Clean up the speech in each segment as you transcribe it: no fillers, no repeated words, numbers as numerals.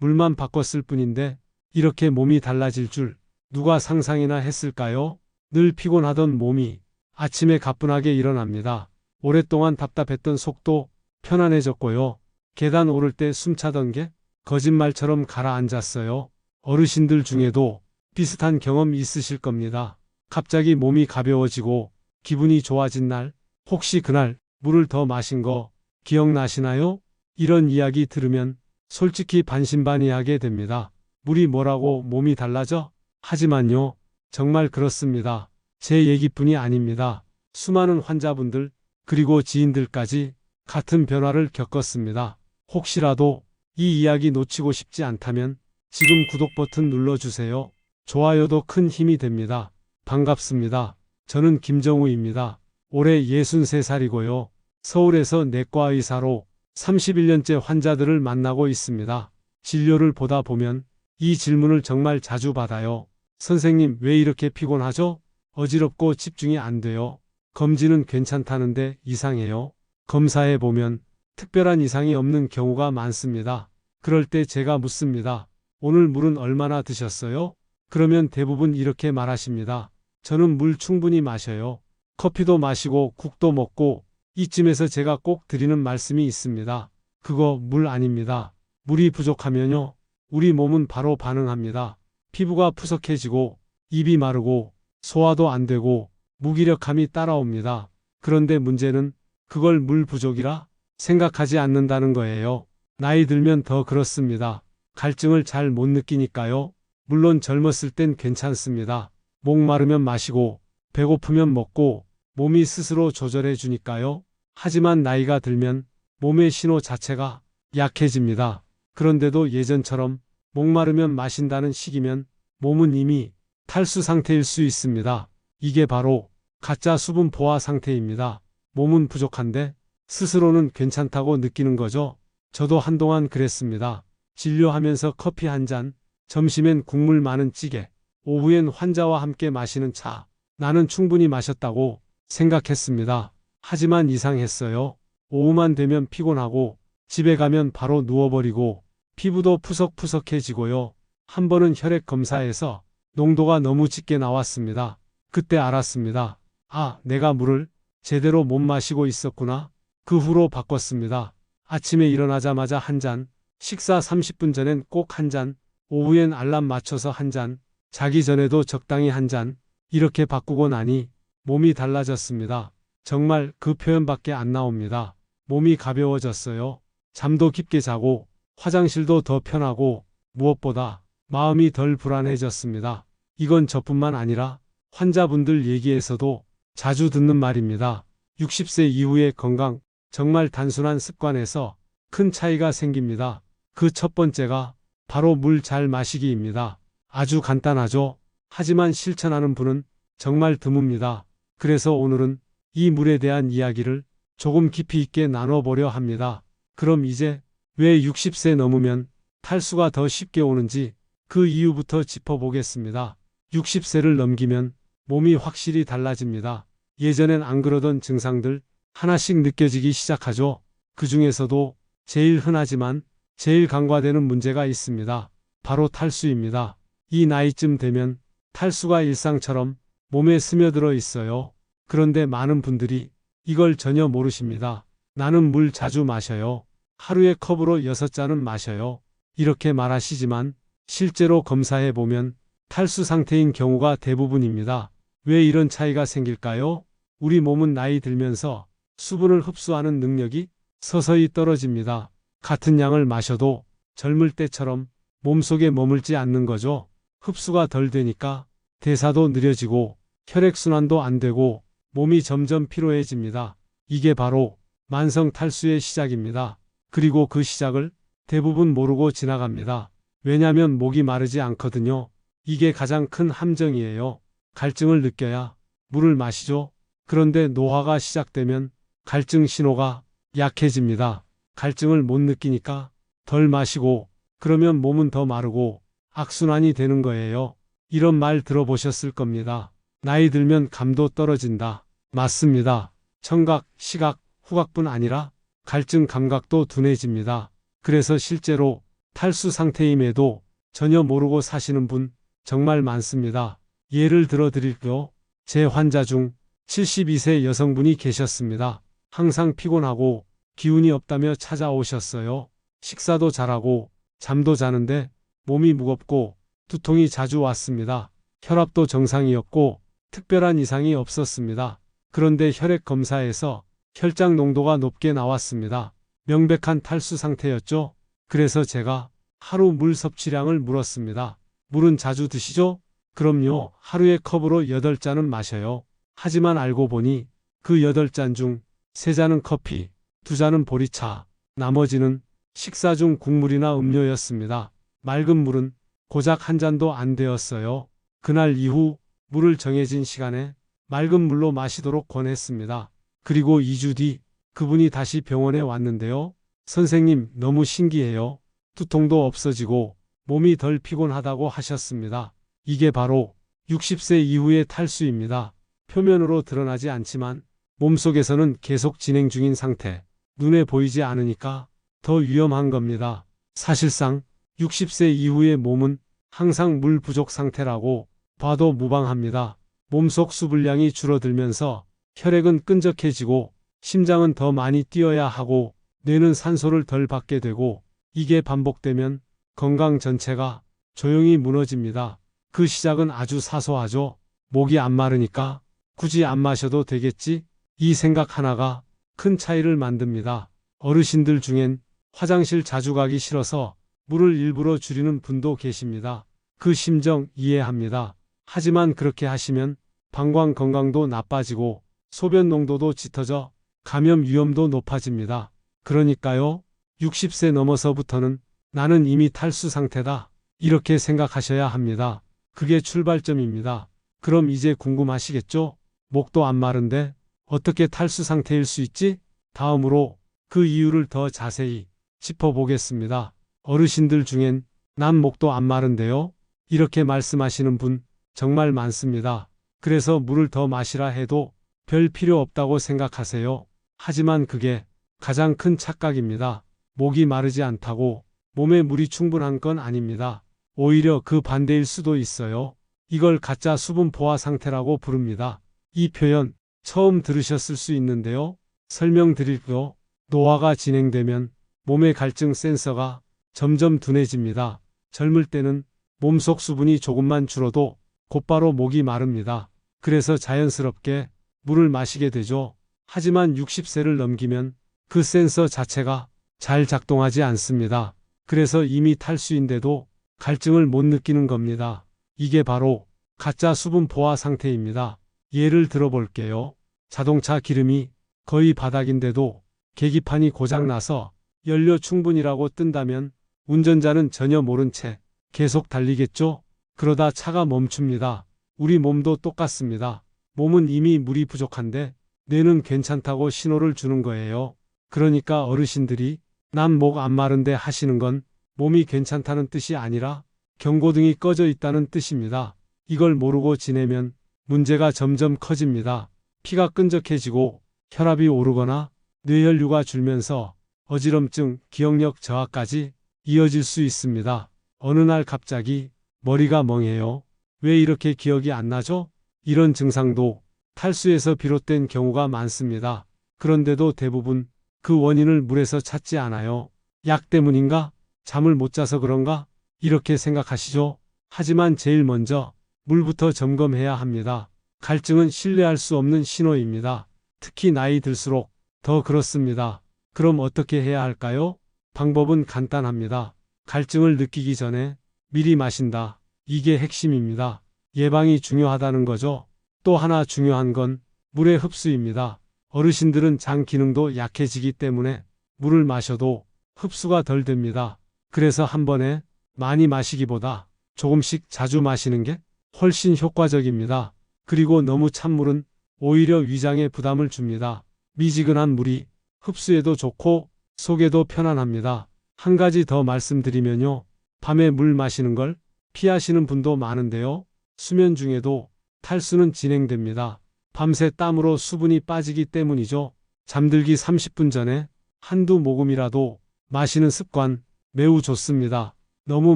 물만 바꿨을 뿐인데 이렇게 몸이 달라질 줄 누가 상상이나 했을까요? 늘 피곤하던 몸이 아침에 가뿐하게 일어납니다. 오랫동안 답답했던 속도 편안해졌고요. 계단 오를 때 숨차던 게 거짓말처럼 가라앉았어요. 어르신들 중에도 비슷한 경험 있으실 겁니다. 갑자기 몸이 가벼워지고 기분이 좋아진 날, 혹시 그날 물을 더 마신 거 기억나시나요? 이런 이야기 들으면 솔직히 반신반의하게 됩니다. 물이 뭐라고 몸이 달라져? 하지만요, 정말 그렇습니다. 제 얘기뿐이 아닙니다. 수많은 환자분들, 그리고 지인들까지 같은 변화를 겪었습니다. 혹시라도 이 이야기 놓치고 싶지 않다면 지금 구독 버튼 눌러주세요. 좋아요도 큰 힘이 됩니다. 반갑습니다. 저는 김정우입니다. 올해 63살이고요. 서울에서 내과 의사로 31년째 환자들을 만나고 있습니다. 진료를 보다 보면 이 질문을 정말 자주 받아요. 선생님, 왜 이렇게 피곤하죠? 어지럽고 집중이 안 돼요. 검진은 괜찮다는데 이상해요. 검사해 보면 특별한 이상이 없는 경우가 많습니다. 그럴 때 제가 묻습니다. 오늘 물은 얼마나 드셨어요? 그러면 대부분 이렇게 말하십니다. 저는 물 충분히 마셔요. 커피도 마시고 국도 먹고. 이쯤에서 제가 꼭 드리는 말씀이 있습니다. 그거 물 아닙니다. 물이 부족하면요, 우리 몸은 바로 반응합니다. 피부가 푸석해지고 입이 마르고 소화도 안 되고 무기력함이 따라옵니다. 그런데 문제는 그걸 물 부족이라 생각하지 않는다는 거예요. 나이 들면 더 그렇습니다. 갈증을 잘 못 느끼니까요. 물론 젊었을 땐 괜찮습니다. 목 마르면 마시고 배고프면 먹고 몸이 스스로 조절해 주니까요. 하지만 나이가 들면 몸의 신호 자체가 약해집니다. 그런데도 예전처럼 목마르면 마신다는 시기면 몸은 이미 탈수 상태일 수 있습니다. 이게 바로 가짜 수분 포화 상태입니다. 몸은 부족한데 스스로는 괜찮다고 느끼는 거죠. 저도 한동안 그랬습니다. 진료하면서 커피 한 잔, 점심엔 국물 많은 찌개, 오후엔 환자와 함께 마시는 차. 나는 충분히 마셨다고 생각했습니다. 하지만 이상했어요. 오후만 되면 피곤하고 집에 가면 바로 누워버리고 피부도 푸석푸석해지고요. 한 번은 혈액 검사에서 농도가 너무 짙게 나왔습니다. 그때 알았습니다. 아, 내가 물을 제대로 못 마시고 있었구나. 그 후로 바꿨습니다. 아침에 일어나자마자 한 잔, 식사 30분 전엔 꼭 한 잔, 오후엔 알람 맞춰서 한 잔, 자기 전에도 적당히 한 잔, 이렇게 바꾸고 나니 몸이 달라졌습니다. 정말 그 표현밖에 안 나옵니다. 몸이 가벼워졌어요. 잠도 깊게 자고 화장실도 더 편하고 무엇보다 마음이 덜 불안해졌습니다. 이건 저뿐만 아니라 환자분들 얘기에서도 자주 듣는 말입니다. 60세 이후의 건강, 정말 단순한 습관에서 큰 차이가 생깁니다. 그 첫 번째가 바로 물 잘 마시기입니다. 아주 간단하죠. 하지만 실천하는 분은 정말 드뭅니다. 그래서 오늘은 이 물에 대한 이야기를 조금 깊이 있게 나눠보려 합니다. 그럼 이제 왜 60세 넘으면 탈수가 더 쉽게 오는지 그 이유부터 짚어보겠습니다. 60세를 넘기면 몸이 확실히 달라집니다. 예전엔 안 그러던 증상들 하나씩 느껴지기 시작하죠. 그 중에서도 제일 흔하지만 제일 간과되는 문제가 있습니다. 바로 탈수입니다. 이 나이쯤 되면 탈수가 일상처럼 몸에 스며들어 있어요. 그런데 많은 분들이 이걸 전혀 모르십니다. 나는 물 자주 마셔요. 하루에 컵으로 6잔은 마셔요. 이렇게 말하시지만 실제로 검사해 보면 탈수 상태인 경우가 대부분입니다. 왜 이런 차이가 생길까요? 우리 몸은 나이 들면서 수분을 흡수하는 능력이 서서히 떨어집니다. 같은 양을 마셔도 젊을 때처럼 몸속에 머물지 않는 거죠. 흡수가 덜 되니까 대사도 느려지고 혈액순환도 안 되고 몸이 점점 피로해집니다. 이게 바로 만성 탈수의 시작입니다. 그리고 그 시작을 대부분 모르고 지나갑니다. 왜냐면 목이 마르지 않거든요. 이게 가장 큰 함정이에요. 갈증을 느껴야 물을 마시죠. 그런데 노화가 시작되면 갈증 신호가 약해집니다. 갈증을 못 느끼니까 덜 마시고 그러면 몸은 더 마르고 악순환이 되는 거예요. 이런 말 들어보셨을 겁니다. 나이 들면 감도 떨어진다. 맞습니다. 청각, 시각, 후각뿐 아니라 갈증 감각도 둔해집니다. 그래서 실제로 탈수 상태임에도 전혀 모르고 사시는 분 정말 많습니다. 예를 들어 드릴게요. 제 환자 중 72세 여성분이 계셨습니다. 항상 피곤하고 기운이 없다며 찾아오셨어요. 식사도 잘하고 잠도 자는데 몸이 무겁고 두통이 자주 왔습니다. 혈압도 정상이었고 특별한 이상이 없었습니다. 그런데 혈액 검사에서 혈장 농도가 높게 나왔습니다. 명백한 탈수 상태였죠. 그래서 제가 하루 물 섭취량을 물었습니다. 물은 자주 드시죠? 그럼요. 하루에 컵으로 8잔은 마셔요. 하지만 알고 보니 그 8잔 중 3잔은 커피, 2잔은 보리차, 나머지는 식사 중 국물이나 음료였습니다. 맑은 물은 고작 한 잔도 안 되었어요. 그날 이후 물을 정해진 시간에 맑은 물로 마시도록 권했습니다. 그리고 2주 뒤 그분이 다시 병원에 왔는데요. 선생님, 너무 신기해요. 두통도 없어지고 몸이 덜 피곤하다고 하셨습니다. 이게 바로 60세 이후의 탈수입니다. 표면으로 드러나지 않지만 몸속에서는 계속 진행 중인 상태, 눈에 보이지 않으니까 더 위험한 겁니다. 사실상 60세 이후의 몸은 항상 물 부족 상태라고 봐도 무방합니다. 몸속 수분량이 줄어들면서 혈액은 끈적해지고 심장은 더 많이 뛰어야 하고 뇌는 산소를 덜 받게 되고 이게 반복되면 건강 전체가 조용히 무너집니다. 그 시작은 아주 사소하죠. 목이 안 마르니까 굳이 안 마셔도 되겠지? 이 생각 하나가 큰 차이를 만듭니다. 어르신들 중엔 화장실 자주 가기 싫어서 물을 일부러 줄이는 분도 계십니다. 그 심정 이해합니다. 하지만 그렇게 하시면 방광 건강도 나빠지고 소변 농도도 짙어져 감염 위험도 높아집니다. 그러니까요, 60세 넘어서부터는 나는 이미 탈수 상태다. 이렇게 생각하셔야 합니다. 그게 출발점입니다. 그럼 이제 궁금하시겠죠? 목도 안 마른데 어떻게 탈수 상태일 수 있지? 다음으로 그 이유를 더 자세히 짚어보겠습니다. 어르신들 중엔 난 목도 안 마른데요. 이렇게 말씀하시는 분 정말 많습니다. 그래서 물을 더 마시라 해도 별 필요 없다고 생각하세요. 하지만 그게 가장 큰 착각입니다. 목이 마르지 않다고 몸에 물이 충분한 건 아닙니다. 오히려 그 반대일 수도 있어요. 이걸 가짜 수분 포화 상태라고 부릅니다. 이 표현 처음 들으셨을 수 있는데요. 설명드릴게요. 노화가 진행되면 몸의 갈증 센서가 점점 둔해집니다. 젊을 때는 몸속 수분이 조금만 줄어도 곧바로 목이 마릅니다. 그래서 자연스럽게 물을 마시게 되죠. 하지만 60세를 넘기면 그 센서 자체가 잘 작동하지 않습니다. 그래서 이미 탈수인데도 갈증을 못 느끼는 겁니다. 이게 바로 가짜 수분 포화 상태입니다. 예를 들어볼게요. 자동차 기름이 거의 바닥인데도 계기판이 고장나서 연료 충분이라고 뜬다면 운전자는 전혀 모른 채 계속 달리겠죠? 그러다 차가 멈춥니다. 우리 몸도 똑같습니다. 몸은 이미 물이 부족한데 뇌는 괜찮다고 신호를 주는 거예요. 그러니까 어르신들이 난 목 안 마른데 하시는 건 몸이 괜찮다는 뜻이 아니라 경고등이 꺼져 있다는 뜻입니다. 이걸 모르고 지내면 문제가 점점 커집니다. 피가 끈적해지고 혈압이 오르거나 뇌혈류가 줄면서 어지럼증, 기억력 저하까지 이어질 수 있습니다. 어느 날 갑자기 머리가 멍해요. 왜 이렇게 기억이 안 나죠? 이런 증상도 탈수에서 비롯된 경우가 많습니다. 그런데도 대부분 그 원인을 물에서 찾지 않아요. 약 때문인가? 잠을 못 자서 그런가? 이렇게 생각하시죠? 하지만 제일 먼저 물부터 점검해야 합니다. 갈증은 신뢰할 수 없는 신호입니다. 특히 나이 들수록 더 그렇습니다. 그럼 어떻게 해야 할까요? 방법은 간단합니다. 갈증을 느끼기 전에 미리 마신다. 이게 핵심입니다. 예방이 중요하다는 거죠. 또 하나 중요한 건 물의 흡수입니다. 어르신들은 장 기능도 약해지기 때문에 물을 마셔도 흡수가 덜 됩니다. 그래서 한 번에 많이 마시기보다 조금씩 자주 마시는 게 훨씬 효과적입니다. 그리고 너무 찬 물은 오히려 위장에 부담을 줍니다. 미지근한 물이 흡수에도 좋고 속에도 편안합니다. 한 가지 더 말씀드리면요. 밤에 물 마시는 걸 피하시는 분도 많은데요. 수면 중에도 탈수는 진행됩니다. 밤새 땀으로 수분이 빠지기 때문이죠. 잠들기 30분 전에 한두 모금이라도 마시는 습관 매우 좋습니다. 너무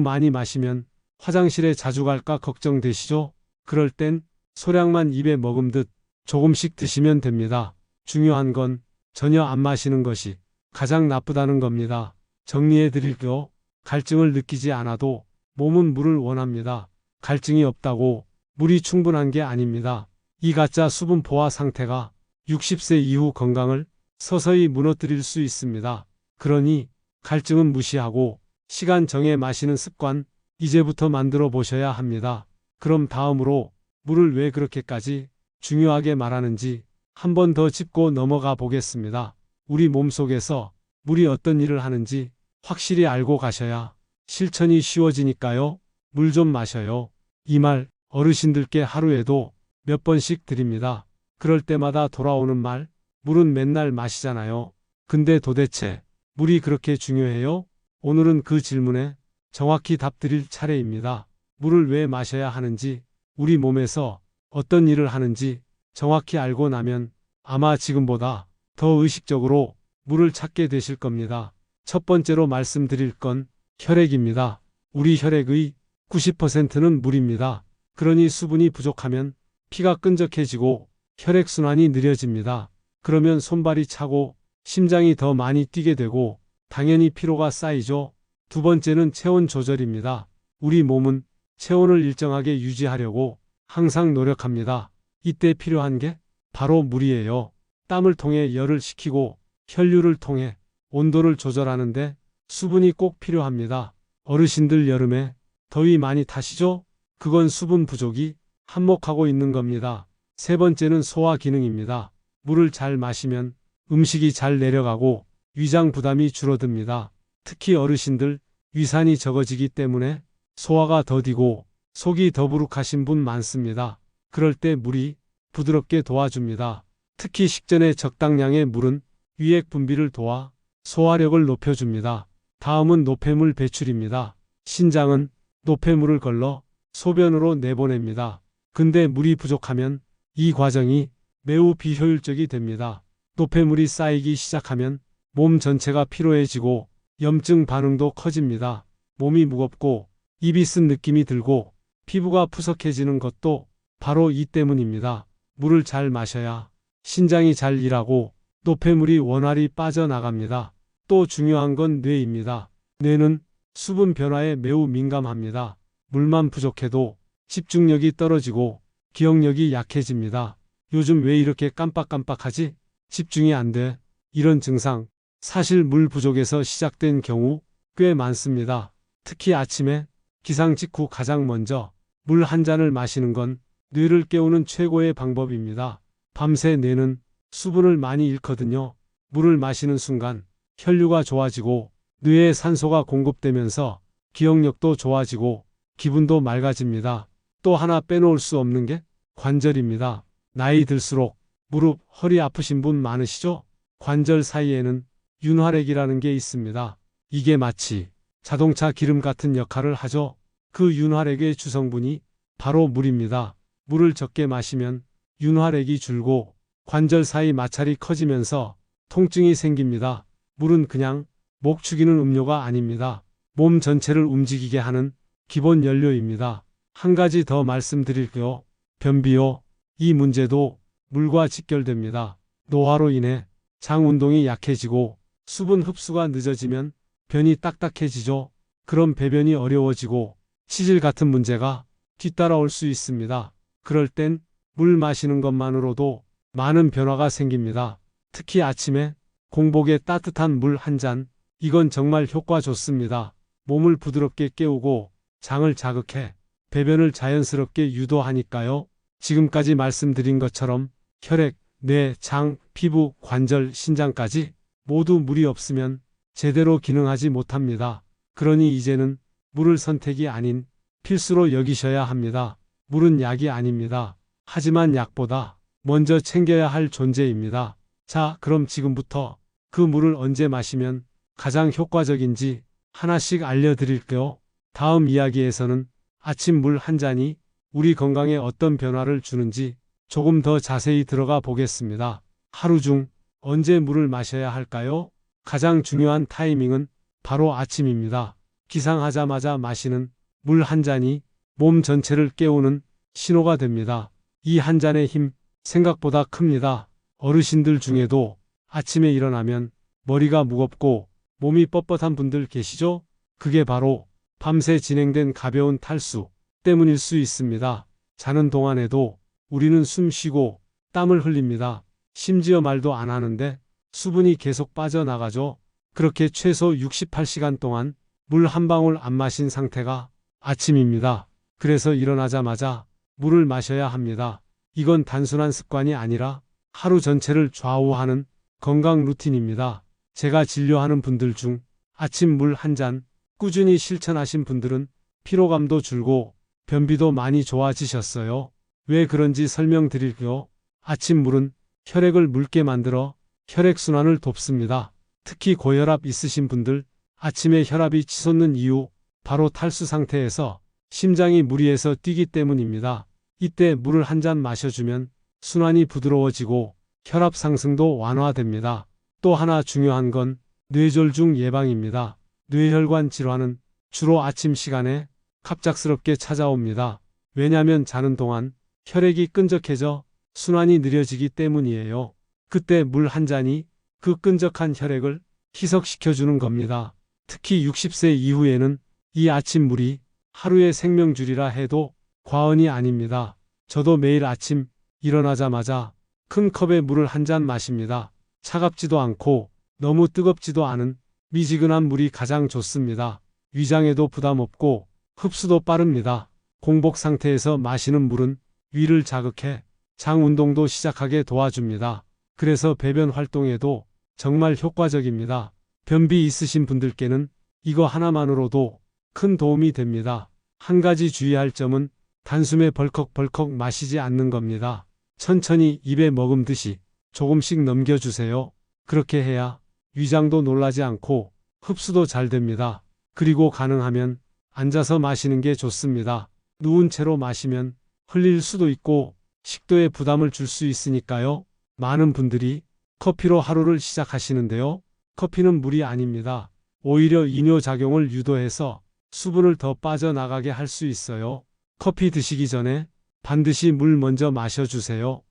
많이 마시면 화장실에 자주 갈까 걱정되시죠? 그럴 땐 소량만 입에 머금듯 조금씩 드시면 됩니다. 중요한 건 전혀 안 마시는 것이 가장 나쁘다는 겁니다. 정리해 드릴게요. 갈증을 느끼지 않아도 몸은 물을 원합니다. 갈증이 없다고 물이 충분한 게 아닙니다. 이 가짜 수분 포화 상태가 60세 이후 건강을 서서히 무너뜨릴 수 있습니다. 그러니 갈증은 무시하고 시간 정해 마시는 습관 이제부터 만들어 보셔야 합니다. 그럼 다음으로 물을 왜 그렇게까지 중요하게 말하는지 한 번 더 짚고 넘어가 보겠습니다. 우리 몸속에서 물이 어떤 일을 하는지 확실히 알고 가셔야 실천이 쉬워지니까요. 물 좀 마셔요. 이 말 어르신들께 하루에도 몇 번씩 드립니다. 그럴 때마다 돌아오는 말, 물은 맨날 마시잖아요. 근데 도대체 물이 그렇게 중요해요? 오늘은 그 질문에 정확히 답 드릴 차례입니다. 물을 왜 마셔야 하는지, 우리 몸에서 어떤 일을 하는지 정확히 알고 나면 아마 지금보다 더 의식적으로 물을 찾게 되실 겁니다. 첫 번째로 말씀드릴 건 혈액입니다. 우리 혈액의 90%는 물입니다. 그러니 수분이 부족하면 피가 끈적해지고 혈액순환이 느려집니다. 그러면 손발이 차고 심장이 더 많이 뛰게 되고 당연히 피로가 쌓이죠. 두 번째는 체온 조절입니다. 우리 몸은 체온을 일정하게 유지하려고 항상 노력합니다. 이때 필요한 게 바로 물이에요. 땀을 통해 열을 식히고 혈류를 통해 온도를 조절하는데 수분이 꼭 필요합니다. 어르신들 여름에 더위 많이 타시죠? 그건 수분 부족이 한몫하고 있는 겁니다. 세 번째는 소화 기능입니다. 물을 잘 마시면 음식이 잘 내려가고 위장 부담이 줄어듭니다. 특히 어르신들 위산이 적어지기 때문에 소화가 더디고 속이 더부룩하신 분 많습니다. 그럴 때 물이 부드럽게 도와줍니다. 특히 식전에 적당량의 물은 위액 분비를 도와 소화력을 높여줍니다. 다음은 노폐물 배출입니다. 신장은 노폐물을 걸러 소변으로 내보냅니다. 근데 물이 부족하면 이 과정이 매우 비효율적이 됩니다. 노폐물이 쌓이기 시작하면 몸 전체가 피로해지고 염증 반응도 커집니다. 몸이 무겁고 입이 쓴 느낌이 들고 피부가 푸석해지는 것도 바로 이 때문입니다. 물을 잘 마셔야 신장이 잘 일하고 노폐물이 원활히 빠져나갑니다. 또 중요한 건 뇌입니다. 뇌는 수분 변화에 매우 민감합니다. 물만 부족해도 집중력이 떨어지고 기억력이 약해집니다. 요즘 왜 이렇게 깜빡깜빡하지? 집중이 안 돼. 이런 증상, 사실 물 부족에서 시작된 경우 꽤 많습니다. 특히 아침에 기상 직후 가장 먼저 물 한 잔을 마시는 건 뇌를 깨우는 최고의 방법입니다. 밤새 뇌는 수분을 많이 잃거든요. 물을 마시는 순간 혈류가 좋아지고 뇌에 산소가 공급되면서 기억력도 좋아지고 기분도 맑아집니다. 또 하나 빼놓을 수 없는 게 관절입니다. 나이 들수록 무릎, 허리 아프신 분 많으시죠? 관절 사이에는 윤활액이라는 게 있습니다. 이게 마치 자동차 기름 같은 역할을 하죠. 그 윤활액의 주성분이 바로 물입니다. 물을 적게 마시면 윤활액이 줄고 관절 사이 마찰이 커지면서 통증이 생깁니다. 물은 그냥 목 축이는 음료가 아닙니다. 몸 전체를 움직이게 하는 기본 연료입니다. 한 가지 더 말씀드릴게요. 변비요. 이 문제도 물과 직결됩니다. 노화로 인해 장 운동이 약해지고 수분 흡수가 늦어지면 변이 딱딱해지죠. 그럼 배변이 어려워지고 치질 같은 문제가 뒤따라올 수 있습니다. 그럴 땐 물 마시는 것만으로도 많은 변화가 생깁니다. 특히 아침에 공복에 따뜻한 물 한 잔, 이건 정말 효과 좋습니다. 몸을 부드럽게 깨우고 장을 자극해 배변을 자연스럽게 유도하니까요. 지금까지 말씀드린 것처럼 혈액, 뇌, 장, 피부, 관절, 신장까지 모두 물이 없으면 제대로 기능하지 못합니다. 그러니 이제는 물을 선택이 아닌 필수로 여기셔야 합니다. 물은 약이 아닙니다. 하지만 약보다 먼저 챙겨야 할 존재입니다. 자, 그럼 지금부터 그 물을 언제 마시면 가장 효과적인지 하나씩 알려드릴게요. 다음 이야기에서는 아침 물 한 잔이 우리 건강에 어떤 변화를 주는지 조금 더 자세히 들어가 보겠습니다. 하루 중 언제 물을 마셔야 할까요? 가장 중요한 타이밍은 바로 아침입니다. 기상하자마자 마시는 물 한 잔이 몸 전체를 깨우는 신호가 됩니다. 이 한 잔의 힘 생각보다 큽니다. 어르신들 중에도 아침에 일어나면 머리가 무겁고 몸이 뻣뻣한 분들 계시죠? 그게 바로 밤새 진행된 가벼운 탈수 때문일 수 있습니다. 자는 동안에도 우리는 숨 쉬고 땀을 흘립니다. 심지어 말도 안 하는데 수분이 계속 빠져나가죠. 그렇게 최소 68시간 동안 물 한 방울 안 마신 상태가 아침입니다. 그래서 일어나자마자 물을 마셔야 합니다. 이건 단순한 습관이 아니라 하루 전체를 좌우하는 건강 루틴입니다. 제가 진료하는 분들 중 아침 물 한 잔 꾸준히 실천하신 분들은 피로감도 줄고 변비도 많이 좋아지셨어요. 왜 그런지 설명드릴게요. 아침 물은 혈액을 묽게 만들어 혈액순환을 돕습니다. 특히 고혈압 있으신 분들 아침에 혈압이 치솟는 이유 바로 탈수 상태에서 심장이 무리해서 뛰기 때문입니다. 이때 물을 한 잔 마셔주면 순환이 부드러워지고 혈압 상승도 완화됩니다. 또 하나 중요한 건 뇌졸중 예방입니다. 뇌혈관 질환은 주로 아침 시간에 갑작스럽게 찾아옵니다. 왜냐하면 자는 동안 혈액이 끈적해져 순환이 느려지기 때문이에요. 그때 물 한 잔이 그 끈적한 혈액을 희석시켜주는 겁니다. 특히 60세 이후에는 이 아침 물이 하루의 생명줄이라 해도 과언이 아닙니다. 저도 매일 아침 일어나자마자 큰 컵에 물을 한 잔 마십니다. 차갑지도 않고 너무 뜨겁지도 않은 미지근한 물이 가장 좋습니다. 위장에도 부담 없고 흡수도 빠릅니다. 공복 상태에서 마시는 물은 위를 자극해 장 운동도 시작하게 도와줍니다. 그래서 배변 활동에도 정말 효과적입니다. 변비 있으신 분들께는 이거 하나만으로도 큰 도움이 됩니다. 한 가지 주의할 점은 단숨에 벌컥벌컥 마시지 않는 겁니다. 천천히 입에 머금듯이 조금씩 넘겨주세요. 그렇게 해야 위장도 놀라지 않고 흡수도 잘 됩니다. 그리고 가능하면 앉아서 마시는 게 좋습니다. 누운 채로 마시면 흘릴 수도 있고 식도에 부담을 줄 수 있으니까요. 많은 분들이 커피로 하루를 시작하시는데요. 커피는 물이 아닙니다. 오히려 이뇨작용을 유도해서 수분을 더 빠져나가게 할 수 있어요. 커피 드시기 전에 반드시 물 먼저 마셔주세요.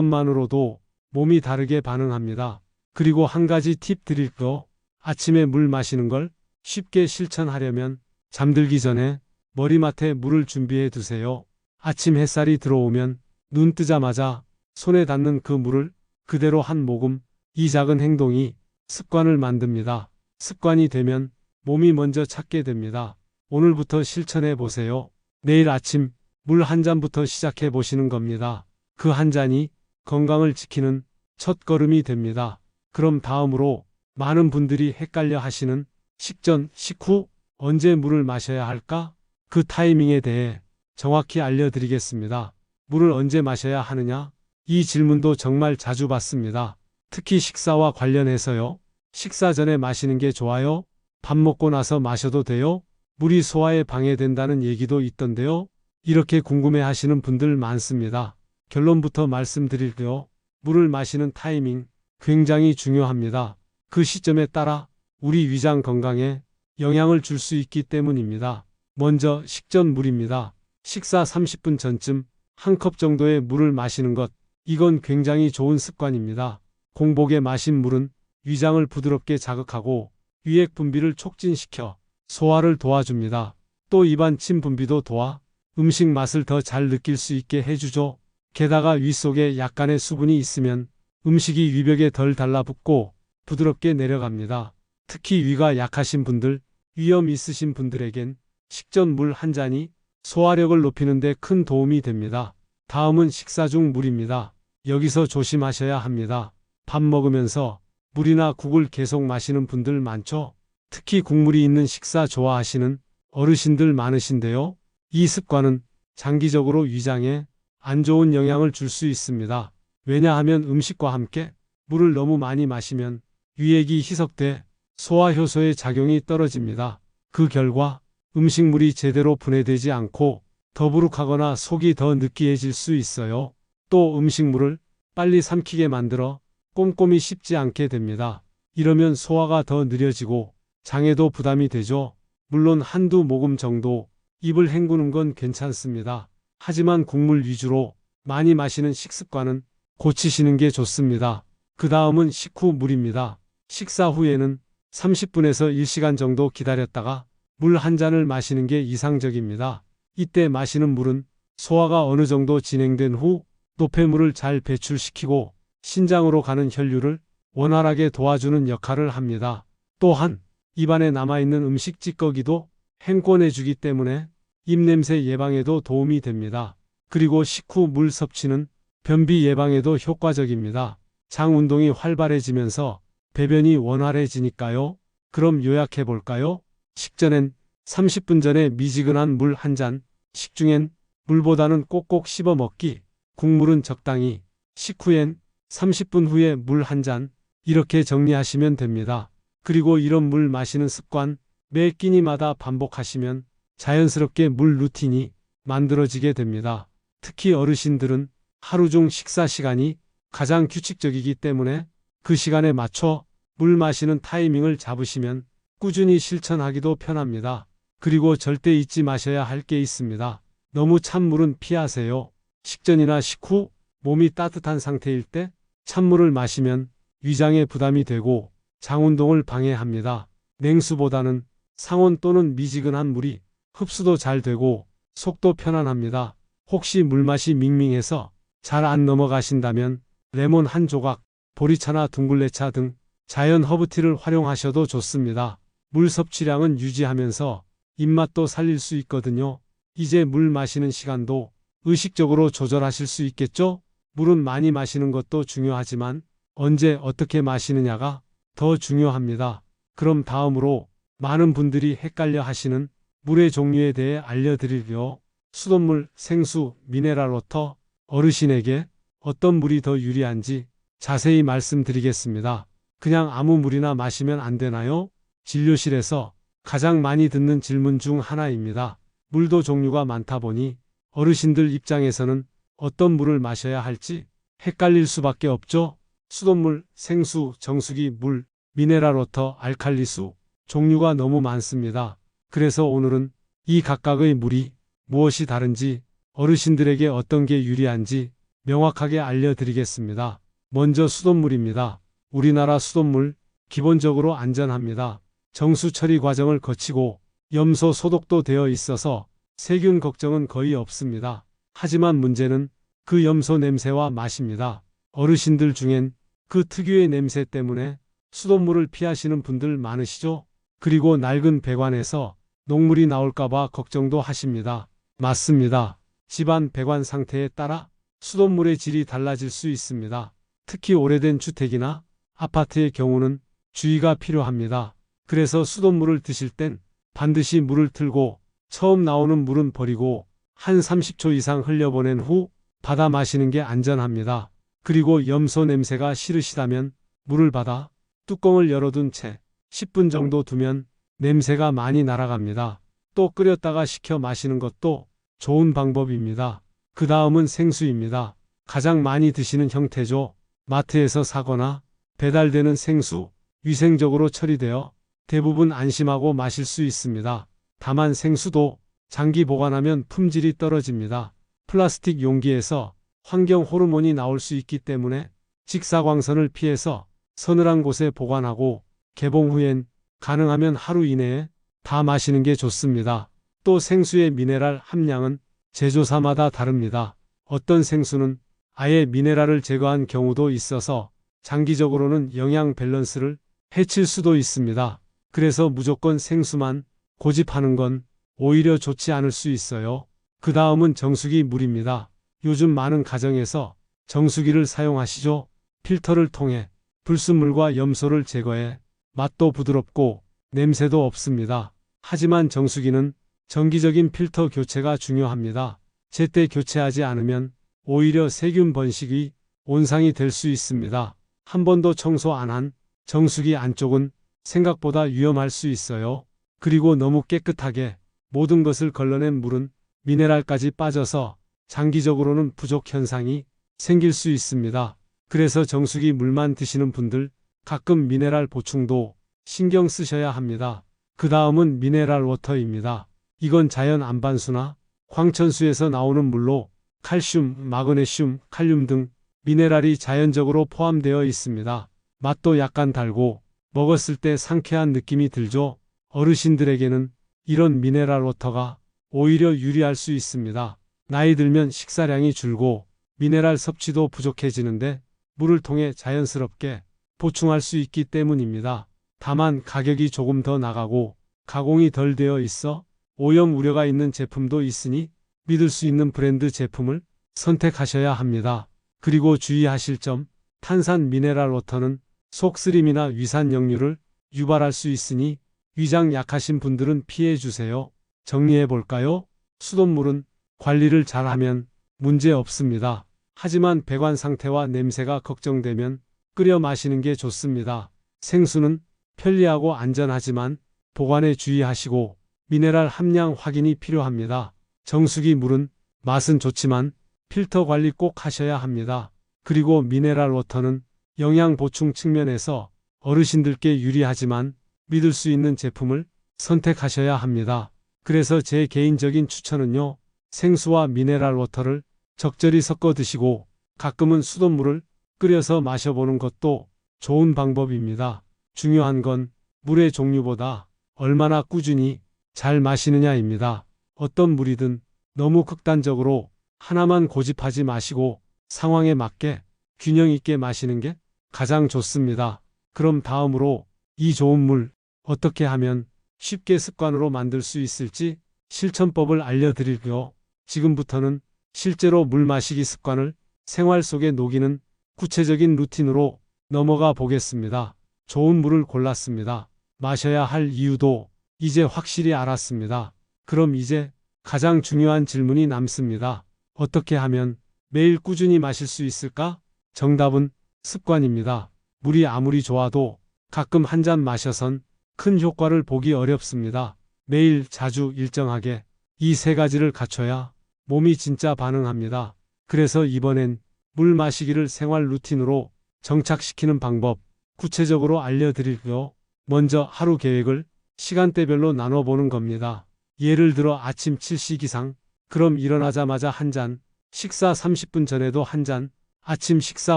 그것만으로도 몸이 다르게 반응합니다. 그리고 한 가지 팁 드릴게요. 아침에 물 마시는 걸 쉽게 실천하려면 잠들기 전에 머리맡에 물을 준비해 두세요. 아침 햇살이 들어오면 눈 뜨자마자 손에 닿는 그 물을 그대로 한 모금, 이 작은 행동이 습관을 만듭니다. 습관이 되면 몸이 먼저 찾게 됩니다. 오늘부터 실천해 보세요. 내일 아침 물 한 잔부터 시작해 보시는 겁니다. 그 한 잔이 건강을 지키는 첫 걸음이 됩니다. 그럼 다음으로 많은 분들이 헷갈려 하시는 식전, 식후 언제 물을 마셔야 할까? 그 타이밍에 대해 정확히 알려드리겠습니다. 물을 언제 마셔야 하느냐? 이 질문도 정말 자주 받습니다. 특히 식사와 관련해서요. 식사 전에 마시는 게 좋아요? 밥 먹고 나서 마셔도 돼요? 물이 소화에 방해된다는 얘기도 있던데요. 이렇게 궁금해 하시는 분들 많습니다. 결론부터 말씀드릴게요. 물을 마시는 타이밍 굉장히 중요합니다. 그 시점에 따라 우리 위장 건강에 영향을 줄 수 있기 때문입니다. 먼저 식전 물입니다. 식사 30분 전쯤 한 컵 정도의 물을 마시는 것, 이건 굉장히 좋은 습관입니다. 공복에 마신 물은 위장을 부드럽게 자극하고 위액 분비를 촉진시켜 소화를 도와줍니다. 또 입안 침 분비도 도와 음식 맛을 더 잘 느낄 수 있게 해주죠. 게다가 위 속에 약간의 수분이 있으면 음식이 위벽에 덜 달라붙고 부드럽게 내려갑니다. 특히 위가 약하신 분들, 위염 있으신 분들에겐 식전 물 한 잔이 소화력을 높이는 데 큰 도움이 됩니다. 다음은 식사 중 물입니다. 여기서 조심하셔야 합니다. 밥 먹으면서 물이나 국을 계속 마시는 분들 많죠? 특히 국물이 있는 식사 좋아하시는 어르신들 많으신데요. 이 습관은 장기적으로 위장에 안 좋은 영향을 줄 수 있습니다. 왜냐하면 음식과 함께 물을 너무 많이 마시면 위액이 희석돼 소화효소의 작용이 떨어집니다. 그 결과 음식물이 제대로 분해되지 않고 더부룩하거나 속이 더 느끼해질 수 있어요. 또 음식물을 빨리 삼키게 만들어 꼼꼼히 씹지 않게 됩니다. 이러면 소화가 더 느려지고 장에도 부담이 되죠. 물론 한두 모금 정도 입을 헹구는 건 괜찮습니다. 하지만 국물 위주로 많이 마시는 식습관은 고치시는 게 좋습니다. 그 다음은 식후 물입니다. 식사 후에는 30분에서 1시간 정도 기다렸다가 물 한 잔을 마시는 게 이상적입니다. 이때 마시는 물은 소화가 어느 정도 진행된 후 노폐물을 잘 배출시키고 신장으로 가는 혈류를 원활하게 도와주는 역할을 합니다. 또한 입안에 남아있는 음식 찌꺼기도 헹궈내주기 때문에 입냄새 예방에도 도움이 됩니다. 그리고 식후 물 섭취는 변비 예방에도 효과적입니다. 장 운동이 활발해지면서 배변이 원활해지니까요. 그럼 요약해 볼까요? 식전엔 30분 전에 미지근한 물 한 잔, 식중엔 물보다는 꼭꼭 씹어 먹기, 국물은 적당히, 식후엔 30분 후에 물 한 잔, 이렇게 정리하시면 됩니다. 그리고 이런 물 마시는 습관 매 끼니마다 반복하시면 자연스럽게 물 루틴이 만들어지게 됩니다. 특히 어르신들은 하루 중 식사 시간이 가장 규칙적이기 때문에 그 시간에 맞춰 물 마시는 타이밍을 잡으시면 꾸준히 실천하기도 편합니다. 그리고 절대 잊지 마셔야 할 게 있습니다. 너무 찬물은 피하세요. 식전이나 식후 몸이 따뜻한 상태일 때 찬물을 마시면 위장에 부담이 되고 장 운동을 방해합니다. 냉수보다는 상온 또는 미지근한 물이 흡수도 잘 되고 속도 편안합니다. 혹시 물맛이 밍밍해서 잘 안 넘어가신다면 레몬 한 조각, 보리차나 둥글레차 등 자연 허브티를 활용하셔도 좋습니다. 물 섭취량은 유지하면서 입맛도 살릴 수 있거든요. 이제 물 마시는 시간도 의식적으로 조절하실 수 있겠죠? 물은 많이 마시는 것도 중요하지만 언제 어떻게 마시느냐가 더 중요합니다. 그럼 다음으로 많은 분들이 헷갈려 하시는 물의 종류에 대해 알려드리려 수돗물, 생수, 미네랄워터, 어르신에게 어떤 물이 더 유리한지 자세히 말씀드리겠습니다. 그냥 아무 물이나 마시면 안 되나요? 진료실에서 가장 많이 듣는 질문 중 하나입니다. 물도 종류가 많다 보니 어르신들 입장에서는 어떤 물을 마셔야 할지 헷갈릴 수밖에 없죠. 수돗물, 생수, 정수기, 물, 미네랄워터, 알칼리수 종류가 너무 많습니다. 그래서 오늘은 이 각각의 물이 무엇이 다른지 어르신들에게 어떤 게 유리한지 명확하게 알려드리겠습니다. 먼저 수돗물입니다. 우리나라 수돗물 기본적으로 안전합니다. 정수 처리 과정을 거치고 염소 소독도 되어 있어서 세균 걱정은 거의 없습니다. 하지만 문제는 그 염소 냄새와 맛입니다. 어르신들 중엔 그 특유의 냄새 때문에 수돗물을 피하시는 분들 많으시죠? 그리고 낡은 배관에서 녹물이 나올까봐 걱정도 하십니다. 맞습니다. 집안 배관 상태에 따라 수돗물의 질이 달라질 수 있습니다. 특히 오래된 주택이나 아파트의 경우는 주의가 필요합니다. 그래서 수돗물을 드실 땐 반드시 물을 틀고 처음 나오는 물은 버리고 한 30초 이상 흘려보낸 후 받아 마시는 게 안전합니다. 그리고 염소 냄새가 싫으시다면 물을 받아 뚜껑을 열어둔 채 10분 정도 두면 냄새가 많이 날아갑니다. 또 끓였다가 식혀 마시는 것도 좋은 방법입니다. 그 다음은 생수입니다. 가장 많이 드시는 형태죠. 마트에서 사거나 배달되는 생수, 위생적으로 처리되어 대부분 안심하고 마실 수 있습니다. 다만 생수도 장기 보관하면 품질이 떨어집니다. 플라스틱 용기에서 환경 호르몬이 나올 수 있기 때문에 직사광선을 피해서 서늘한 곳에 보관하고 개봉 후엔 가능하면 하루 이내에 다 마시는 게 좋습니다. 또 생수의 미네랄 함량은 제조사마다 다릅니다. 어떤 생수는 아예 미네랄을 제거한 경우도 있어서 장기적으로는 영양 밸런스를 해칠 수도 있습니다. 그래서 무조건 생수만 고집하는 건 오히려 좋지 않을 수 있어요. 그 다음은 정수기 물입니다. 요즘 많은 가정에서 정수기를 사용하시죠. 필터를 통해 불순물과 염소를 제거해 맛도 부드럽고 냄새도 없습니다. 하지만 정수기는 정기적인 필터 교체가 중요합니다. 제때 교체하지 않으면 오히려 세균 번식이 온상이 될 수 있습니다. 한 번도 청소 안 한 정수기 안쪽은 생각보다 위험할 수 있어요. 그리고 너무 깨끗하게 모든 것을 걸러낸 물은 미네랄까지 빠져서 장기적으로는 부족 현상이 생길 수 있습니다. 그래서 정수기 물만 드시는 분들 가끔 미네랄 보충도 신경 쓰셔야 합니다. 그 다음은 미네랄 워터입니다. 이건 자연 안반수나 황천수에서 나오는 물로 칼슘, 마그네슘, 칼륨 등 미네랄이 자연적으로 포함되어 있습니다. 맛도 약간 달고 먹었을 때 상쾌한 느낌이 들죠. 어르신들에게는 이런 미네랄 워터가 오히려 유리할 수 있습니다. 나이 들면 식사량이 줄고 미네랄 섭취도 부족해지는데 물을 통해 자연스럽게 보충할 수 있기 때문입니다. 다만 가격이 조금 더 나가고 가공이 덜 되어 있어 오염 우려가 있는 제품도 있으니 믿을 수 있는 브랜드 제품을 선택하셔야 합니다. 그리고 주의하실 점, 탄산 미네랄 워터는 속쓰림이나 위산 역류를 유발할 수 있으니 위장 약하신 분들은 피해 주세요. 정리해 볼까요? 수돗물은 관리를 잘하면 문제 없습니다. 하지만 배관 상태와 냄새가 걱정되면 끓여 마시는 게 좋습니다. 생수는 편리하고 안전하지만 보관에 주의하시고 미네랄 함량 확인이 필요합니다. 정수기 물은 맛은 좋지만 필터 관리 꼭 하셔야 합니다. 그리고 미네랄 워터는 영양 보충 측면에서 어르신들께 유리하지만 믿을 수 있는 제품을 선택하셔야 합니다. 그래서 제 개인적인 추천은요, 생수와 미네랄 워터를 적절히 섞어 드시고 가끔은 수돗물을 끓여서 마셔보는 것도 좋은 방법입니다. 중요한 건 물의 종류보다 얼마나 꾸준히 잘 마시느냐입니다. 어떤 물이든 너무 극단적으로 하나만 고집하지 마시고 상황에 맞게 균형 있게 마시는 게 가장 좋습니다. 그럼 다음으로 이 좋은 물 어떻게 하면 쉽게 습관으로 만들 수 있을지 실천법을 알려드릴게요. 지금부터는 실제로 물 마시기 습관을 생활 속에 녹이는 구체적인 루틴으로 넘어가 보겠습니다. 좋은 물을 골랐습니다. 마셔야 할 이유도 이제 확실히 알았습니다. 그럼 이제 가장 중요한 질문이 남습니다. 어떻게 하면 매일 꾸준히 마실 수 있을까? 정답은 습관입니다. 물이 아무리 좋아도 가끔 한 잔 마셔선 큰 효과를 보기 어렵습니다. 매일 자주 일정하게 이 세 가지를 갖춰야 몸이 진짜 반응합니다. 그래서 이번엔 물 마시기를 생활 루틴으로 정착시키는 방법 구체적으로 알려드릴게요. 먼저 하루 계획을 시간대별로 나눠보는 겁니다. 예를 들어 아침 7시 기상, 그럼 일어나자마자 한 잔, 식사 30분 전에도 한 잔, 아침 식사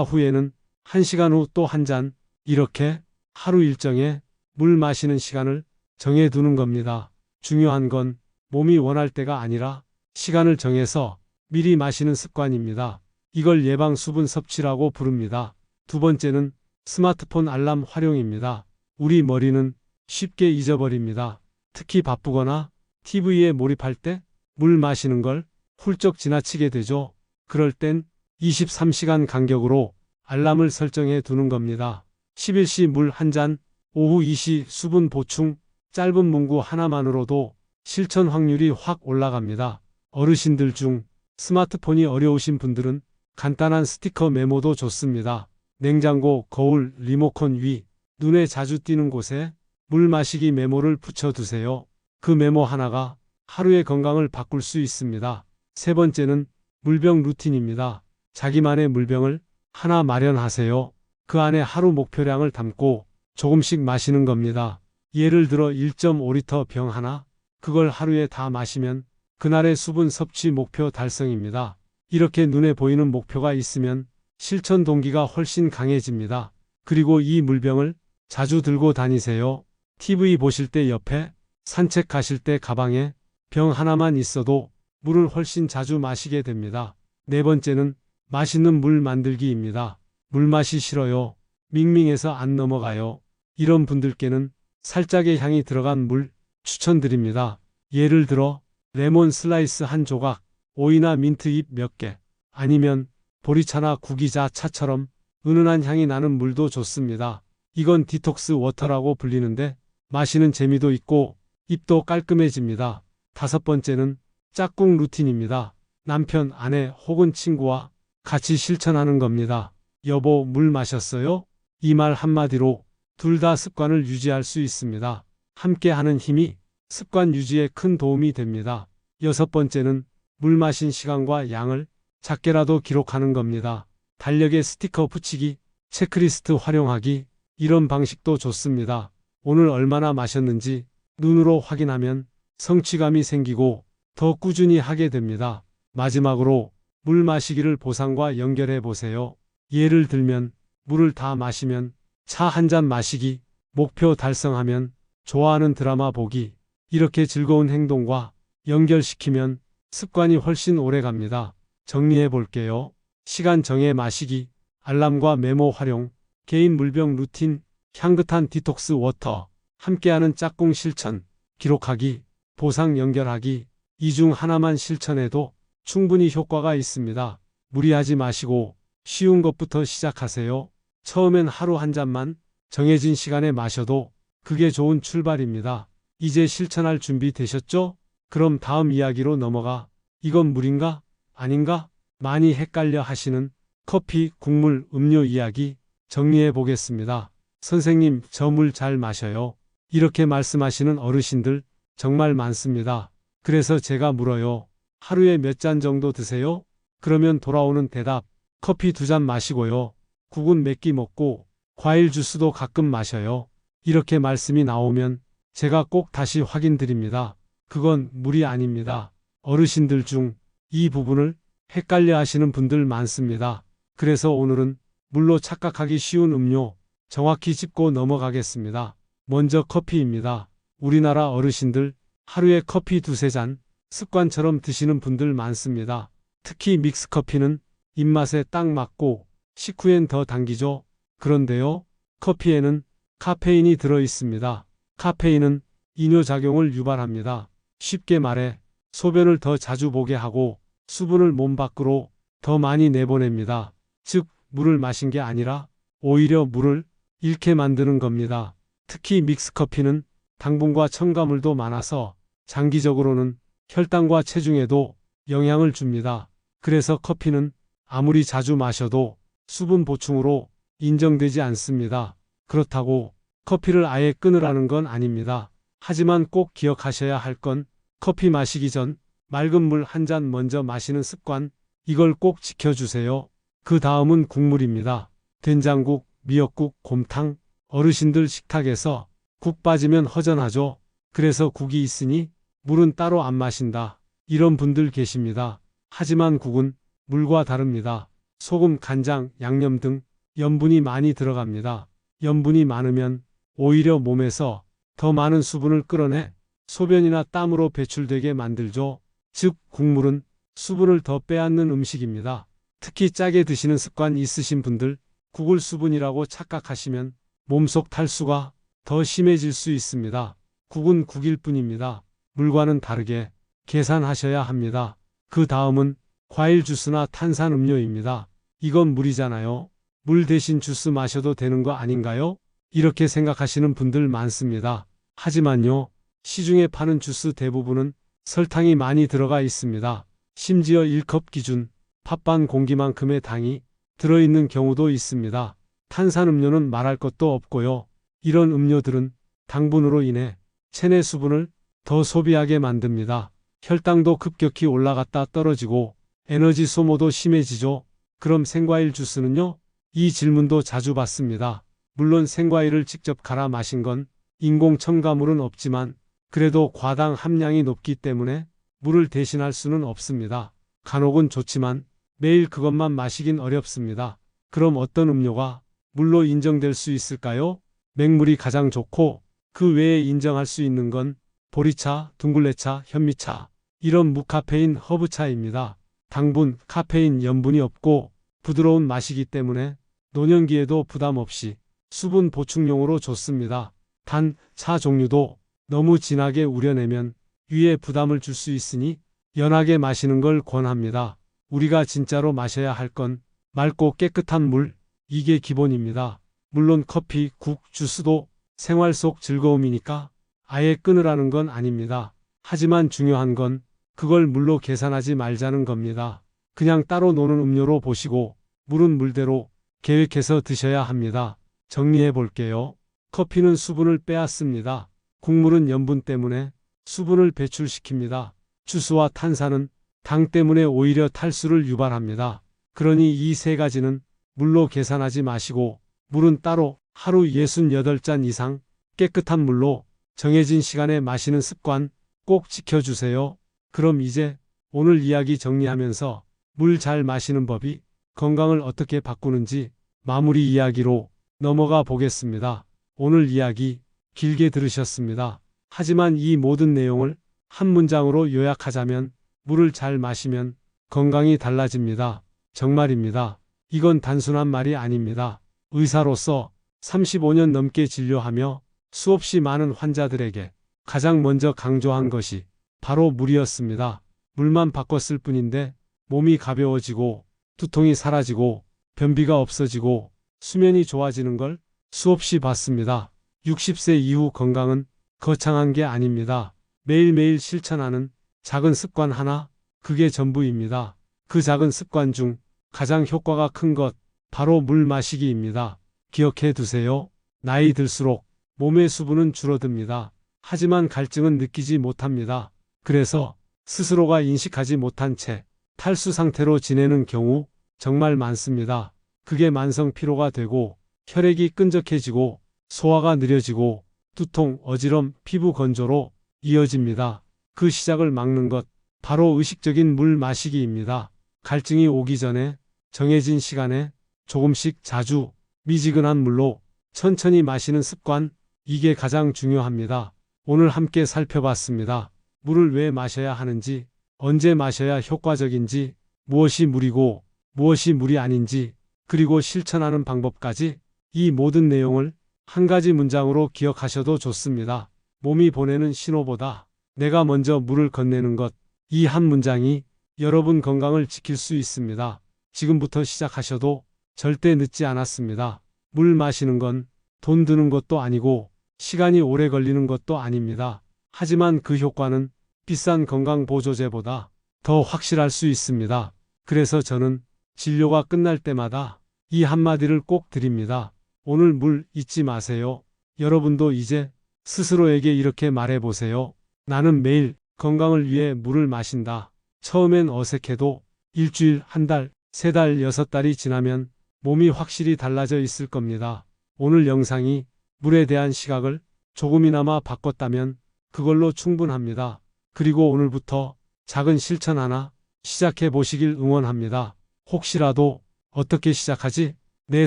후에는 1시간 후 또 한 잔, 이렇게 하루 일정에 물 마시는 시간을 정해두는 겁니다. 중요한 건 몸이 원할 때가 아니라 시간을 정해서 미리 마시는 습관입니다. 이걸 예방 수분 섭취라고 부릅니다. 두 번째는 스마트폰 알람 활용입니다. 우리 머리는 쉽게 잊어버립니다. 특히 바쁘거나 TV에 몰입할 때 물 마시는 걸 훌쩍 지나치게 되죠. 그럴 땐 23시간 간격으로 알람을 설정해 두는 겁니다. 11시 물 한 잔, 오후 2시 수분 보충, 짧은 문구 하나만으로도 실천 확률이 확 올라갑니다. 어르신들 중 스마트폰이 어려우신 분들은 간단한 스티커 메모도 좋습니다. 냉장고, 거울, 리모컨 위, 눈에 자주 띄는 곳에 물 마시기 메모를 붙여두세요. 그 메모 하나가 하루의 건강을 바꿀 수 있습니다. 세 번째는 물병 루틴입니다. 자기만의 물병을 하나 마련하세요. 그 안에 하루 목표량을 담고 조금씩 마시는 겁니다. 예를 들어 1.5리터 병 하나, 그걸 하루에 다 마시면 그날의 수분 섭취 목표 달성입니다. 이렇게 눈에 보이는 목표가 있으면 실천 동기가 훨씬 강해집니다. 그리고 이 물병을 자주 들고 다니세요. TV 보실 때 옆에, 산책 가실 때 가방에 병 하나만 있어도 물을 훨씬 자주 마시게 됩니다. 네 번째는 맛있는 물 만들기입니다. 물맛이 싫어요. 밍밍해서 안 넘어가요. 이런 분들께는 살짝의 향이 들어간 물 추천드립니다. 예를 들어 레몬 슬라이스 한 조각, 오이나 민트잎 몇 개, 아니면 보리차나 구기자 차처럼 은은한 향이 나는 물도 좋습니다. 이건 디톡스 워터라고 불리는데 마시는 재미도 있고 입도 깔끔해집니다. 다섯 번째는 짝꿍 루틴입니다. 남편, 아내 혹은 친구와 같이 실천하는 겁니다. 여보, 물 마셨어요? 이 말 한마디로 둘 다 습관을 유지할 수 있습니다. 함께 하는 힘이 습관 유지에 큰 도움이 됩니다. 여섯 번째는 물 마신 시간과 양을 작게라도 기록하는 겁니다. 달력에 스티커 붙이기, 체크리스트 활용하기, 이런 방식도 좋습니다. 오늘 얼마나 마셨는지 눈으로 확인하면 성취감이 생기고 더 꾸준히 하게 됩니다. 마지막으로 물 마시기를 보상과 연결해 보세요. 예를 들면 물을 다 마시면 차 한 잔 마시기, 목표 달성하면 좋아하는 드라마 보기, 이렇게 즐거운 행동과 연결시키면 습관이 훨씬 오래 갑니다. 정리해 볼게요. 시간 정해 마시기, 알람과 메모 활용, 개인 물병 루틴, 향긋한 디톡스 워터, 함께하는 짝꿍 실천, 기록하기, 보상 연결하기, 이 중 하나만 실천해도 충분히 효과가 있습니다. 무리하지 마시고 쉬운 것부터 시작하세요. 처음엔 하루 한 잔만 정해진 시간에 마셔도 그게 좋은 출발입니다. 이제 실천할 준비 되셨죠? 그럼 다음 이야기로 넘어가 이건 물인가? 아닌가? 많이 헷갈려 하시는 커피, 국물, 음료 이야기 정리해 보겠습니다. 선생님, 저 물 잘 마셔요. 이렇게 말씀하시는 어르신들 정말 많습니다. 그래서 제가 물어요. 하루에 몇 잔 정도 드세요? 그러면 돌아오는 대답, 커피 2잔 마시고요. 국은 몇 끼 먹고 과일 주스도 가끔 마셔요. 이렇게 말씀이 나오면 제가 꼭 다시 확인드립니다. 그건 물이 아닙니다. 어르신들 중 이 부분을 헷갈려 하시는 분들 많습니다. 그래서 오늘은 물로 착각하기 쉬운 음료 정확히 짚고 넘어가겠습니다. 먼저 커피입니다. 우리나라 어르신들 하루에 커피 2~3잔 습관처럼 드시는 분들 많습니다. 특히 믹스커피는 입맛에 딱 맞고 식후엔 더 당기죠. 그런데요, 커피에는 카페인이 들어 있습니다. 카페인은 이뇨작용을 유발합니다. 쉽게 말해 소변을 더 자주 보게 하고 수분을 몸 밖으로 더 많이 내보냅니다. 즉, 물을 마신 게 아니라 오히려 물을 잃게 만드는 겁니다. 특히 믹스커피는 당분과 첨가물도 많아서 장기적으로는 혈당과 체중에도 영향을 줍니다. 그래서 커피는 아무리 자주 마셔도 수분 보충으로 인정되지 않습니다. 그렇다고 커피를 아예 끊으라는 건 아닙니다. 하지만 꼭 기억하셔야 할 건 커피 마시기 전 맑은 물 한 잔 먼저 마시는 습관, 이걸 꼭 지켜주세요. 그 다음은 국물입니다. 된장국, 미역국, 곰탕, 어르신들 식탁에서 국 빠지면 허전하죠. 그래서 국이 있으니 물은 따로 안 마신다. 이런 분들 계십니다. 하지만 국은 물과 다릅니다. 소금, 간장, 양념 등 염분이 많이 들어갑니다. 염분이 많으면 오히려 몸에서 더 많은 수분을 끌어내 소변이나 땀으로 배출되게 만들죠. 즉, 국물은 수분을 더 빼앗는 음식입니다. 특히 짜게 드시는 습관 있으신 분들, 국을 수분이라고 착각하시면 몸속 탈수가 더 심해질 수 있습니다. 국은 국일 뿐입니다. 물과는 다르게 계산하셔야 합니다. 그 다음은 과일 주스나 탄산 음료입니다. 이건 물이잖아요. 물 대신 주스 마셔도 되는 거 아닌가요? 이렇게 생각하시는 분들 많습니다. 하지만요, 시중에 파는 주스 대부분은 설탕이 많이 들어가 있습니다. 심지어 1컵 기준 팥반 공기만큼의 당이 들어있는 경우도 있습니다. 탄산음료는 말할 것도 없고요. 이런 음료들은 당분으로 인해 체내 수분을 더 소비하게 만듭니다. 혈당도 급격히 올라갔다 떨어지고 에너지 소모도 심해지죠. 그럼 생과일 주스는요? 이 질문도 자주 받습니다. 물론 생과일을 직접 갈아 마신 건 인공 첨가물은 없지만 그래도 과당 함량이 높기 때문에 물을 대신할 수는 없습니다. 간혹은 좋지만 매일 그것만 마시긴 어렵습니다. 그럼 어떤 음료가 물로 인정될 수 있을까요? 맹물이 가장 좋고 그 외에 인정할 수 있는 건 보리차, 둥글레차, 현미차, 이런 무카페인 허브차입니다. 당분, 카페인, 염분이 없고 부드러운 맛이기 때문에 노년기에도 부담 없이 수분 보충용으로 좋습니다. 단, 차 종류도 너무 진하게 우려내면 위에 부담을 줄 수 있으니 연하게 마시는 걸 권합니다. 우리가 진짜로 마셔야 할 건 맑고 깨끗한 물, 이게 기본입니다. 물론 커피, 국, 주스도 생활 속 즐거움이니까 아예 끊으라는 건 아닙니다. 하지만 중요한 건 그걸 물로 계산하지 말자는 겁니다. 그냥 따로 노는 음료로 보시고 물은 물대로 계획해서 드셔야 합니다. 정리해 볼게요. 커피는 수분을 빼앗습니다. 국물은 염분 때문에 수분을 배출시킵니다. 주스와 탄산은 당 때문에 오히려 탈수를 유발합니다. 그러니 이 세 가지는 물로 계산하지 마시고 물은 따로 하루 68잔 이상 깨끗한 물로 정해진 시간에 마시는 습관 꼭 지켜주세요. 그럼 이제 오늘 이야기 정리하면서 물 잘 마시는 법이 건강을 어떻게 바꾸는지 마무리 이야기로 넘어가 보겠습니다. 오늘 이야기 길게 들으셨습니다. 하지만 이 모든 내용을 한 문장으로 요약하자면 물을 잘 마시면 건강이 달라집니다. 정말입니다. 이건 단순한 말이 아닙니다. 의사로서 35년 넘게 진료하며 수없이 많은 환자들에게 가장 먼저 강조한 것이 바로 물이었습니다. 물만 바꿨을 뿐인데 몸이 가벼워지고 두통이 사라지고 변비가 없어지고 수면이 좋아지는 걸 수없이 봤습니다. 60세 이후 건강은 거창한 게 아닙니다. 매일매일 실천하는 작은 습관 하나, 그게 전부입니다. 그 작은 습관 중 가장 효과가 큰 것, 바로 물 마시기입니다. 기억해 두세요. 나이 들수록 몸의 수분은 줄어듭니다. 하지만 갈증은 느끼지 못합니다. 그래서 스스로가 인식하지 못한 채 탈수 상태로 지내는 경우 정말 많습니다. 그게 만성 피로가 되고 혈액이 끈적해지고 소화가 느려지고 두통, 어지럼, 피부 건조로 이어집니다. 그 시작을 막는 것, 바로 의식적인 물 마시기입니다. 갈증이 오기 전에 정해진 시간에 조금씩 자주 미지근한 물로 천천히 마시는 습관, 이게 가장 중요합니다. 오늘 함께 살펴봤습니다. 물을 왜 마셔야 하는지, 언제 마셔야 효과적인지, 무엇이 물이고 무엇이 물이 아닌지, 그리고 실천하는 방법까지 이 모든 내용을 한 가지 문장으로 기억하셔도 좋습니다. 몸이 보내는 신호보다 내가 먼저 물을 건네는 것, 이 한 문장이 여러분 건강을 지킬 수 있습니다. 지금부터 시작하셔도 절대 늦지 않았습니다. 물 마시는 건 돈 드는 것도 아니고 시간이 오래 걸리는 것도 아닙니다. 하지만 그 효과는 비싼 건강보조제보다 더 확실할 수 있습니다. 그래서 저는 진료가 끝날 때마다 이 한마디를 꼭 드립니다. 오늘 물 잊지 마세요. 여러분도 이제 스스로에게 이렇게 말해보세요. 나는 매일 건강을 위해 물을 마신다. 처음엔 어색해도 일주일, 한 달, 세 달, 6달이 지나면 몸이 확실히 달라져 있을 겁니다. 오늘 영상이 물에 대한 시각을 조금이나마 바꿨다면 그걸로 충분합니다. 그리고 오늘부터 작은 실천 하나 시작해 보시길 응원합니다. 혹시라도 어떻게 시작하지? 내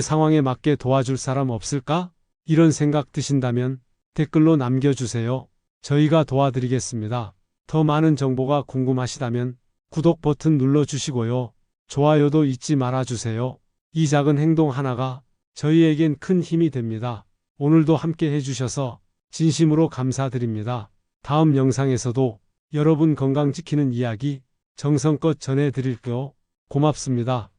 상황에 맞게 도와줄 사람 없을까? 이런 생각 드신다면 댓글로 남겨주세요. 저희가 도와드리겠습니다. 더 많은 정보가 궁금하시다면 구독 버튼 눌러주시고요. 좋아요도 잊지 말아주세요. 이 작은 행동 하나가 저희에겐 큰 힘이 됩니다. 오늘도 함께 해주셔서 진심으로 감사드립니다. 다음 영상에서도 여러분 건강 지키는 이야기 정성껏 전해드릴게요. 고맙습니다.